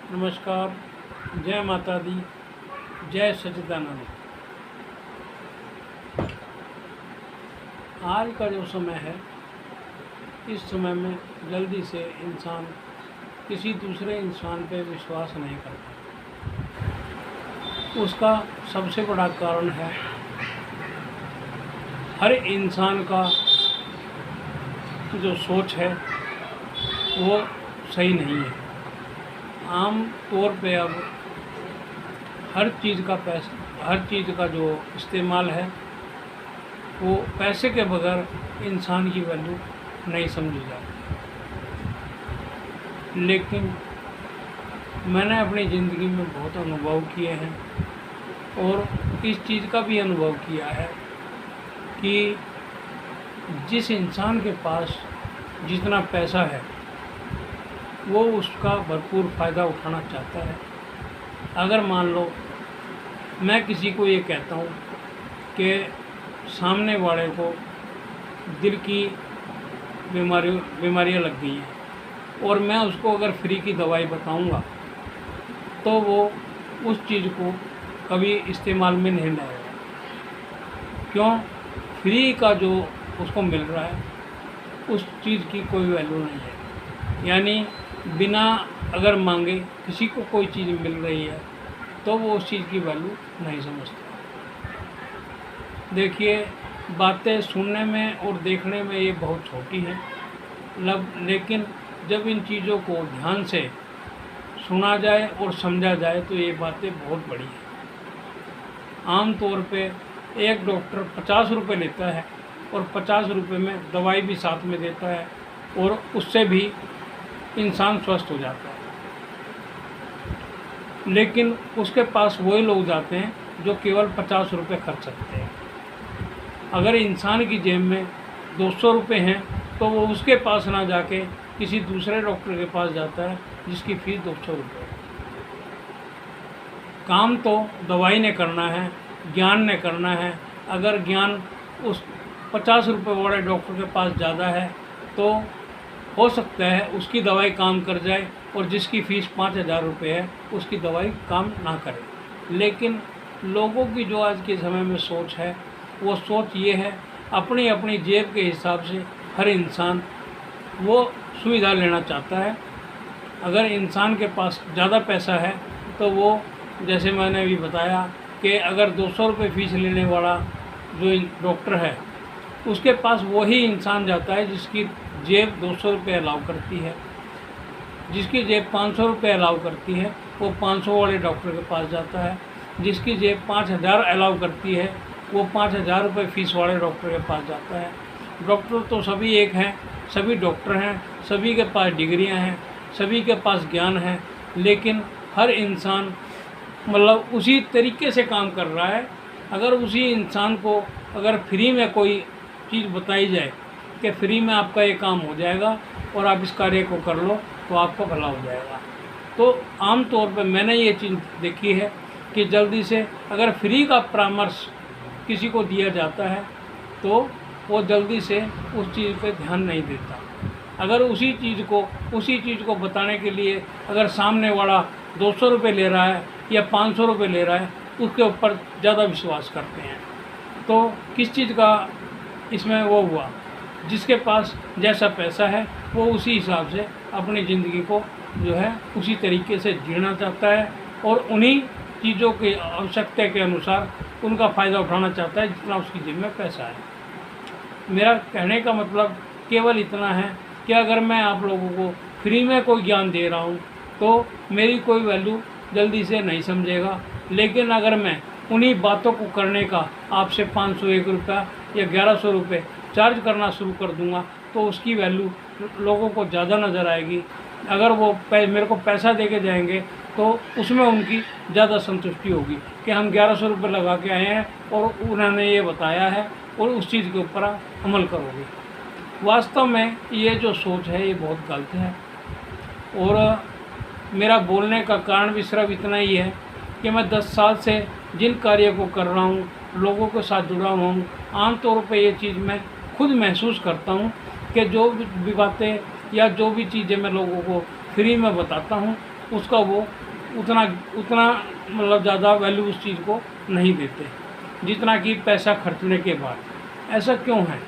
नमस्कार। जय माता दी, जय सच्चिदानंद। आज का जो समय है, इस समय में जल्दी से इंसान किसी दूसरे इंसान पे विश्वास नहीं करता। उसका सबसे बड़ा कारण है हर इंसान का जो सोच है वो सही नहीं है। आम तौर पे अब हर चीज़ का जो इस्तेमाल है वो पैसे के बगैर इंसान की वैल्यू नहीं समझी जाती। लेकिन मैंने अपनी ज़िंदगी में बहुत अनुभव किए हैं और इस चीज़ का भी अनुभव किया है कि जिस इंसान के पास जितना पैसा है वो उसका भरपूर फ़ायदा उठाना चाहता है। अगर मान लो मैं किसी को ये कहता हूँ कि सामने वाले को दिल की बीमारियाँ लग गई हैं और मैं उसको अगर फ्री की दवाई बताऊँगा तो वो उस चीज़ को कभी इस्तेमाल में नहीं लाएगा। क्यों? फ्री का जो उसको मिल रहा है उस चीज़ की कोई वैल्यू नहीं है। यानी बिना अगर मांगे किसी को कोई चीज़ मिल रही है तो वो उस चीज़ की वैल्यू नहीं समझता। देखिए, बातें सुनने में और देखने में ये बहुत छोटी हैं, लेकिन जब इन चीज़ों को ध्यान से सुना जाए और समझा जाए तो ये बातें बहुत बड़ी हैं। आम तौर पे एक डॉक्टर 50 रुपये लेता है और 50 रुपये में दवाई भी साथ में देता है और उससे भी इंसान स्वस्थ हो जाता है। लेकिन उसके पास वही लोग जाते हैं जो केवल 50 रुपये खर्च सकते हैं। अगर इंसान की जेब में 200 रुपये हैं तो वो उसके पास ना जाके किसी दूसरे डॉक्टर के पास जाता है जिसकी फ़ीस 200 रुपये है। काम तो दवाई ने करना है, ज्ञान ने करना है। अगर ज्ञान उस 50 रुपये वाले डॉक्टर के पास ज़्यादा है तो हो सकता है उसकी दवाई काम कर जाए और जिसकी फ़ीस 5,000 रुपये है उसकी दवाई काम ना करे। लेकिन लोगों की जो आज के समय में सोच है वो सोच ये है, अपनी अपनी जेब के हिसाब से हर इंसान वो सुविधा लेना चाहता है। अगर इंसान के पास ज़्यादा पैसा है तो वो, जैसे मैंने अभी बताया कि अगर 200 रुपये फ़ीस लेने वाला जो डॉक्टर है उसके पास वही इंसान जाता है जिसकी जेब 200 रुपये अलाउ करती है। जिसकी जेब 500 रुपये अलाउ करती है वो 500 वाले डॉक्टर के पास जाता है। जिसकी जेब 5,000 अलाउ करती है वो 5,000 रुपये फ़ीस वाले डॉक्टर के पास जाता है। डॉक्टर तो सभी एक हैं, सभी डॉक्टर हैं, सभी के पास डिग्रियां हैं, सभी के पास ज्ञान है, लेकिन हर इंसान मतलब उसी तरीके से काम कर रहा है। अगर उसी इंसान को अगर फ्री में कोई चीज़ बताई जाए कि फ्री में आपका ये काम हो जाएगा और आप इस कार्य को कर लो तो आपका भला हो जाएगा, तो आम तौर पे मैंने ये चीज़ देखी है कि जल्दी से अगर फ्री का परामर्श किसी को दिया जाता है तो वो जल्दी से उस चीज़ पे ध्यान नहीं देता। अगर उसी चीज़ को बताने के लिए अगर सामने वाला 200 रुपये ले रहा है या 500 रुपये ले रहा है उसके ऊपर ज़्यादा विश्वास करते हैं। तो किस चीज़ का इसमें वो हुआ, जिसके पास जैसा पैसा है वो उसी हिसाब से अपनी ज़िंदगी को जो है उसी तरीके से जीना चाहता है और उन्हीं चीज़ों की आवश्यकता के अनुसार उनका फ़ायदा उठाना चाहता है जितना उसकी जेब में पैसा है। मेरा कहने का मतलब केवल इतना है कि अगर मैं आप लोगों को फ्री में कोई ज्ञान दे रहा हूँ तो मेरी कोई वैल्यू जल्दी से नहीं समझेगा। लेकिन अगर मैं उन्हीं बातों को करने का आपसे 501 रुपया या 1100 रुपये चार्ज करना शुरू कर दूंगा तो उसकी वैल्यू लोगों को ज़्यादा नज़र आएगी। अगर वो मेरे को पैसा दे के जाएंगे तो उसमें उनकी ज़्यादा संतुष्टि होगी कि हम 1100 रुपये लगा के आए हैं और उन्होंने ये बताया है और उस चीज़ के ऊपर अमल करोगे। वास्तव में ये जो सोच है ये बहुत गलत है और मेरा बोलने का कारण भी सिर्फ इतना ही है कि मैं 10 साल से जिन कार्यों को कर रहा हूँ, लोगों के साथ जुड़ा हुआ हूँ, आमतौर पर ये चीज़ मैं खुद महसूस करता हूँ कि जो भी बातें या जो भी चीज़ें मैं लोगों को फ्री में बताता हूँ उसका वो उतना उतना मतलब ज़्यादा वैल्यू उस चीज़ को नहीं देते जितना कि पैसा खर्चने के बाद। ऐसा क्यों है?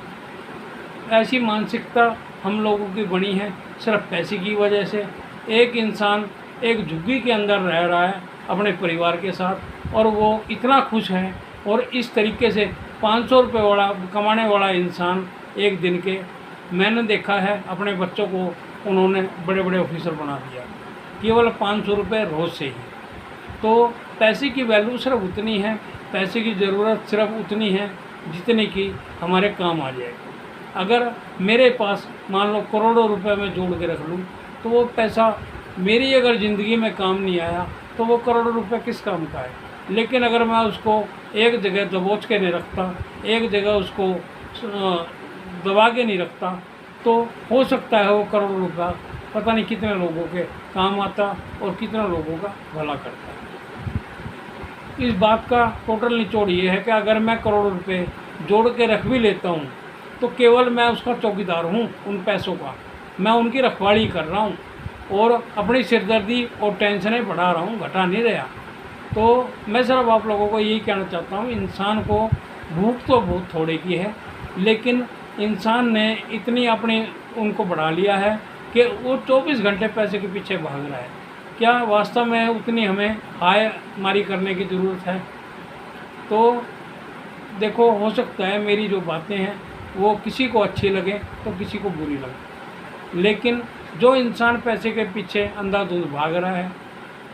ऐसी मानसिकता हम लोगों की बनी है सिर्फ पैसे की वजह से। एक इंसान एक झुग्गी के अंदर रह रहा है अपने परिवार के साथ और वो इतना खुश है, और इस तरीके से 500 रुपये वाला कमाने वाला इंसान एक दिन के, मैंने देखा है अपने बच्चों को उन्होंने बड़े बड़े ऑफिसर बना दिया केवल 500 रुपये रोज़ से ही। तो पैसे की वैल्यू सिर्फ उतनी है, पैसे की ज़रूरत सिर्फ उतनी है जितनी कि हमारे काम आ जाए। अगर मेरे पास मान लो करोड़ों रुपए मैं जोड़ के रख लूँ तो वो पैसा मेरी अगर ज़िंदगी में काम नहीं आया तो वो करोड़ों रुपए किस काम का है। लेकिन अगर मैं उसको एक जगह दबोच के नहीं रखता, एक जगह उसको दबा के नहीं रखता, तो हो सकता है वो करोड़ों रुपया पता नहीं कितने लोगों के काम आता और कितने लोगों का भला करता है। इस बात का टोटल निचोड़ ये है कि अगर मैं करोड़ों रुपए जोड़ के रख भी लेता हूँ तो केवल मैं उसका चौकीदार हूँ उन पैसों का, मैं उनकी रखवाली कर रहा हूँ और अपनी सिरदर्दी और टेंशनें बढ़ा रहा हूँ, घटा नहीं रहा। तो मैं सिर्फ आप लोगों को यही कहना चाहता हूँ, इंसान को भूख तो बहुत थोड़े की है, लेकिन इंसान ने इतनी अपनी उनको बढ़ा लिया है कि वो 24 घंटे पैसे के पीछे भाग रहा है। क्या वास्तव में उतनी हमें हाय मारी करने की ज़रूरत है? तो देखो, हो सकता है मेरी जो बातें हैं वो किसी को अच्छी लगे तो किसी को बुरी लगे, लेकिन जो इंसान पैसे के पीछे अंधाधुंध भाग रहा है,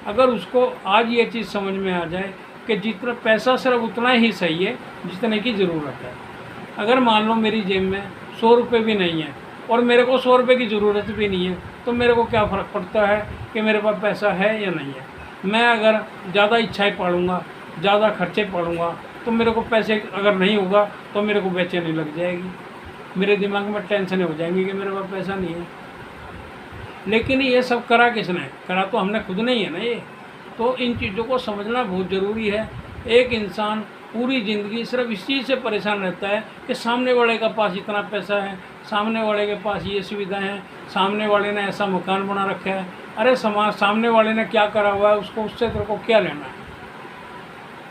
अगर उसको आज ये चीज़ समझ में आ जाए कि जितना पैसा सिर्फ उतना ही सही है जितने की ज़रूरत है। अगर मान लो मेरी जेब में 100 रुपये भी नहीं है और मेरे को 100 रुपये की ज़रूरत भी नहीं है, तो मेरे को क्या फ़र्क पड़ता है कि मेरे पास पैसा है या नहीं है। मैं अगर ज़्यादा इच्छाएं पालूँगा, ज़्यादा खर्चे पालूँगा, तो मेरे को पैसे अगर नहीं होगा तो मेरे को बेचैनी लग जाएगी, मेरे दिमाग में टेंशन हो जाएंगी कि मेरे पास पैसा नहीं है। लेकिन ये सब करा किसने? करा तो हमने खुद नहीं है ना ये। तो इन चीज़ों को समझना बहुत ज़रूरी है। एक इंसान पूरी ज़िंदगी सिर्फ इस चीज़ से परेशान रहता है कि सामने वाले का पास इतना पैसा है, सामने वाले के पास ये सुविधा है, सामने वाले ने ऐसा मकान बना रखा है। अरे सामने वाले ने क्या करा हुआ है, उसको उससे तेरे को क्या लेना है।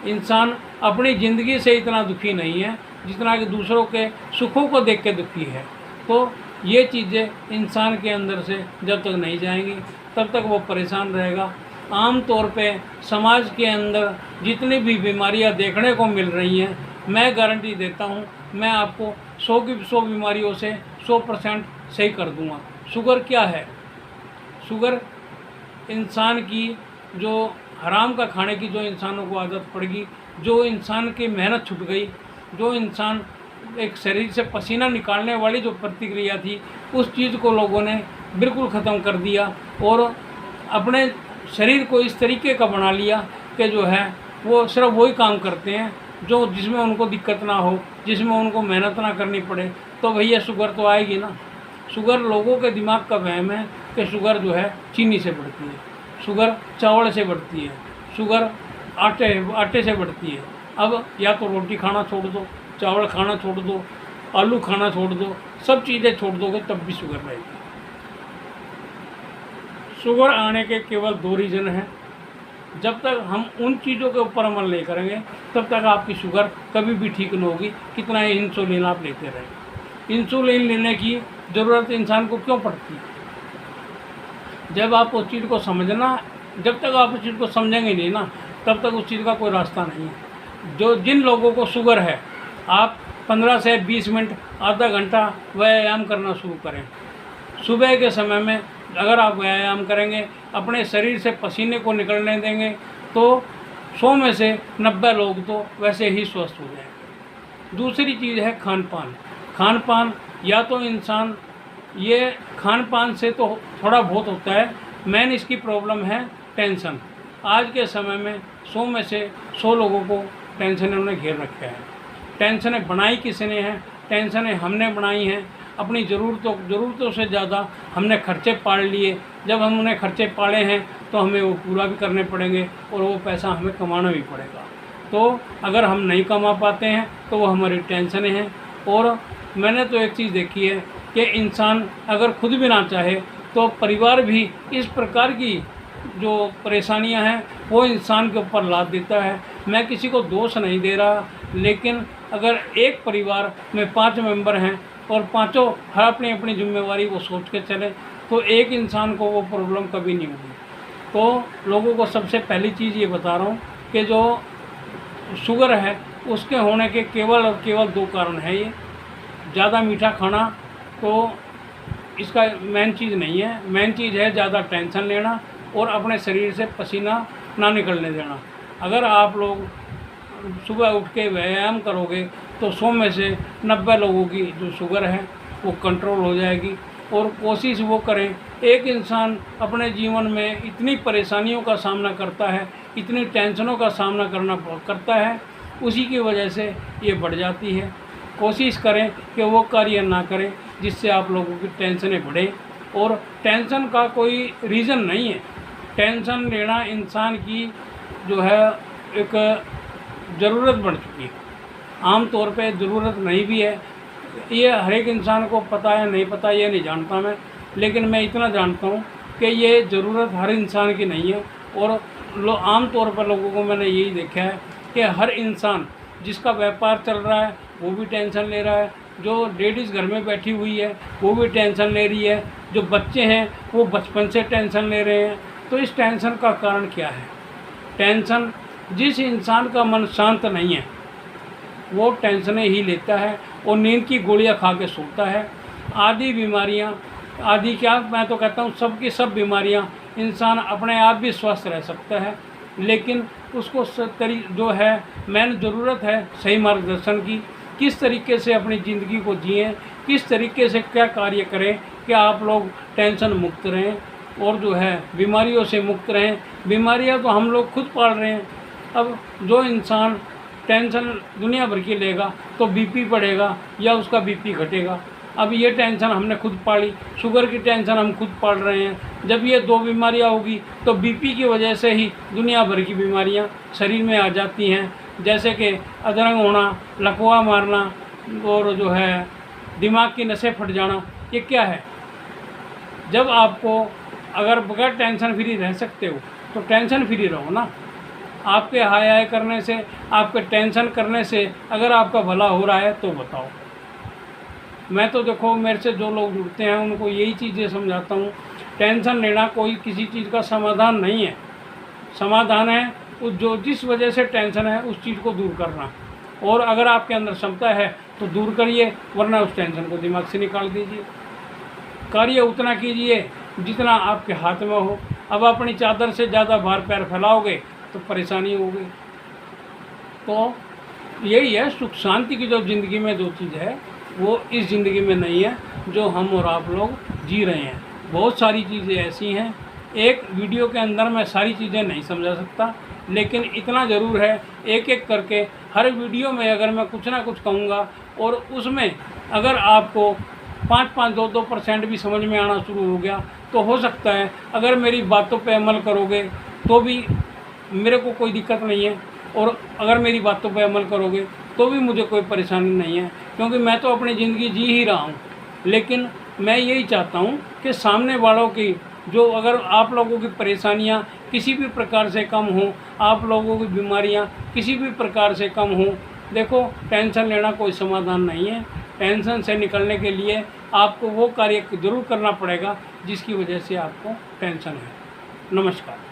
इंसान अपनी ज़िंदगी से इतना दुखी नहीं है जितना कि दूसरों के सुखों को देख के दुखी है। तो ये चीज़ें इंसान के अंदर से जब तक नहीं जाएंगी तब तक वो परेशान रहेगा। आम तौर पे समाज के अंदर जितनी भी बीमारियां देखने को मिल रही हैं, मैं गारंटी देता हूँ मैं आपको 100 की 100 बीमारियों से 100% सही कर दूँगा। शुगर क्या है? शुगर इंसान की जो हराम का खाने की जो इंसानों को आदत पड़ गई, जो इंसान की मेहनत छूट गई, जो इंसान एक शरीर से पसीना निकालने वाली जो प्रतिक्रिया थी, उस चीज़ को लोगों ने बिल्कुल ख़त्म कर दिया और अपने शरीर को इस तरीके का बना लिया कि जो है वो सिर्फ वही काम करते हैं जो जिसमें उनको दिक्कत ना हो, जिसमें उनको मेहनत ना करनी पड़े। तो भैया शुगर तो आएगी ना। शुगर लोगों के दिमाग का वहम है कि शुगर जो है चीनी से बढ़ती है, शुगर चावल से बढ़ती है, शुगर आटे से बढ़ती है। अब या तो रोटी खाना छोड़ दो, चावल खाना छोड़ दो, आलू खाना छोड़ दो, सब चीज़ें छोड़ दोगे तब भी शुगर रहेगी। शुगर आने के केवल 2 रीज़न हैं। जब तक हम उन चीज़ों के ऊपर अमल नहीं करेंगे तब तक आपकी शुगर कभी भी ठीक नहीं होगी, कितना ही इंसुलिन आप लेते रहें। इंसुलिन लेने की ज़रूरत इंसान को क्यों पड़ती है? जब आप उस चीज़ को समझना, जब तक आप उस चीज़ को समझेंगे नहीं ना, तब तक उस चीज़ का कोई रास्ता नहीं है। जिन लोगों को शुगर है, आप 15 से 20 मिनट आधा घंटा व्यायाम करना शुरू करें। सुबह के समय में अगर आप व्यायाम करेंगे, अपने शरीर से पसीने को निकलने देंगे, तो 100 में से 90 लोग तो वैसे ही स्वस्थ हो जाएंगे। दूसरी चीज़ है खान पान। खान पान या तो इंसान, ये खान पान से तो थोड़ा बहुत होता है, मेन इसकी प्रॉब्लम है टेंशन। आज के समय में 100 में से 100 लोगों को टेंशनों ने घेर रखा है। टेंशनें बनाई किसने हैं? टेंशनें हमने बनाई हैं। अपनी ज़रूरतों से ज़्यादा हमने खर्चे पाल लिए। जब हम उन्हें खर्चे पाले हैं तो हमें वो पूरा भी करने पड़ेंगे और वो पैसा हमें कमाना भी पड़ेगा। तो अगर हम नहीं कमा पाते हैं तो वो हमारी टेंशनें हैं। और मैंने तो एक चीज़ देखी है कि इंसान अगर खुद भी ना चाहे तो परिवार भी इस प्रकार की जो परेशानियां हैं वो इंसान के ऊपर लाद देता है। मैं किसी को दोष नहीं दे रहा, लेकिन अगर एक परिवार में 5 मेंबर हैं और पाँचों हर अपनी अपनी जिम्मेवारी को सोच के चले तो एक इंसान को वो प्रॉब्लम कभी नहीं होगी। तो लोगों को सबसे पहली चीज़ ये बता रहा हूँ कि जो शुगर है उसके होने के केवल और केवल 2 कारण हैं। ये ज़्यादा मीठा खाना तो इसका मेन चीज़ नहीं है। मेन चीज़ है ज़्यादा टेंशन लेना और अपने शरीर से पसीना ना निकलने देना। अगर आप लोग सुबह उठ के व्यायाम करोगे तो 100 में से 90 लोगों की जो शुगर है वो कंट्रोल हो जाएगी। और कोशिश वो करें, एक इंसान अपने जीवन में इतनी परेशानियों का सामना करता है, इतनी टेंशनों का सामना करता है, उसी की वजह से ये बढ़ जाती है। कोशिश करें कि वो कार्य ना करें जिससे आप लोगों की टेंशनें बढ़ें। और टेंशन का कोई रीज़न नहीं है। टेंशन लेना इंसान की जो है एक ज़रूरत बन चुकी है। आम तौर पे ज़रूरत नहीं भी है, ये हर एक इंसान को पता है नहीं पता ये नहीं जानता मैं, लेकिन मैं इतना जानता हूँ कि ये ज़रूरत हर इंसान की नहीं है। और आम तौर पर लोगों को मैंने यही देखा है कि हर इंसान जिसका व्यापार चल रहा है वो भी टेंशन ले रहा है, जो लेडीज़ घर में बैठी हुई है वो भी टेंशन ले रही है, जो बच्चे हैं वो बचपन से टेंशन ले रहे हैं। तो इस टेंशन का कारण क्या है? टेंशन, जिस इंसान का मन शांत नहीं है वो टेंशनें ही लेता है और नींद की गोलियां खा के सोता है। आदि बीमारियां, आदि क्या, मैं तो कहता हूँ सबकी सब बीमारियां, इंसान अपने आप भी स्वस्थ रह सकता है, लेकिन उसको जो है मेन ज़रूरत है सही मार्गदर्शन की। किस तरीके से अपनी ज़िंदगी को जिएं, किस तरीके से क्या कार्य करें कि आप लोग टेंशन मुक्त रहें और जो है बीमारियों से मुक्त रहें। बीमारियां तो हम लोग खुद पाल रहे हैं। अब जो इंसान टेंशन दुनिया भर की लेगा तो बीपी बढ़ेगा या उसका बीपी घटेगा। अब ये टेंशन हमने खुद पाली, शुगर की टेंशन हम खुद पाल रहे हैं। जब ये 2 बीमारियां होगी तो बीपी की वजह से ही दुनिया भर की बीमारियां शरीर में आ जाती हैं, जैसे कि अधरंग होना, लकवा मारना और जो है दिमाग की नसें फट जाना। ये क्या है? जब आपको अगर बगैर टेंशन फ्री रह सकते हो तो टेंशन फ्री रहो ना। आपके हाय हाय करने से, आपके टेंशन करने से अगर आपका भला हो रहा है तो बताओ। मैं तो देखो मेरे से जो लोग जुड़ते हैं उनको यही चीज़ें समझाता हूँ, टेंशन लेना कोई किसी चीज़ का समाधान नहीं है। समाधान है उस जो जिस वजह से टेंशन है उस चीज़ को दूर करना। और अगर आपके अंदर क्षमता है तो दूर करिए, वरना उस टेंशन को दिमाग से निकाल दीजिए। कार्य उतना कीजिए जितना आपके हाथ में हो। अब अपनी चादर से ज़्यादा भार पैर फैलाओगे तो परेशानी होगी। तो यही है, सुख शांति की जो ज़िंदगी में जो चीज़ है वो इस ज़िंदगी में नहीं है जो हम और आप लोग जी रहे हैं। बहुत सारी चीज़ें ऐसी हैं, एक वीडियो के अंदर मैं सारी चीज़ें नहीं समझा सकता, लेकिन इतना ज़रूर है एक एक करके हर वीडियो में अगर मैं कुछ ना कुछ कहूँगा और उसमें अगर आपको 5-5, 2-2% भी समझ में आना शुरू हो गया तो हो सकता है अगर मेरी बातों पे अमल करोगे तो भी मेरे को कोई दिक्कत नहीं है, और अगर मेरी बातों पे अमल करोगे तो भी मुझे कोई परेशानी नहीं है, क्योंकि मैं तो अपनी ज़िंदगी जी ही रहा हूँ। लेकिन मैं यही चाहता हूँ कि सामने वालों की जो, अगर आप लोगों की परेशानियाँ किसी भी प्रकार से कम हों, आप लोगों की बीमारियाँ किसी भी प्रकार से कम हों। देखो, टेंशन लेना कोई समाधान नहीं है। टेंशन से निकलने के लिए आपको वो कार्य ज़रूर करना पड़ेगा जिसकी वजह से आपको टेंशन है। नमस्कार।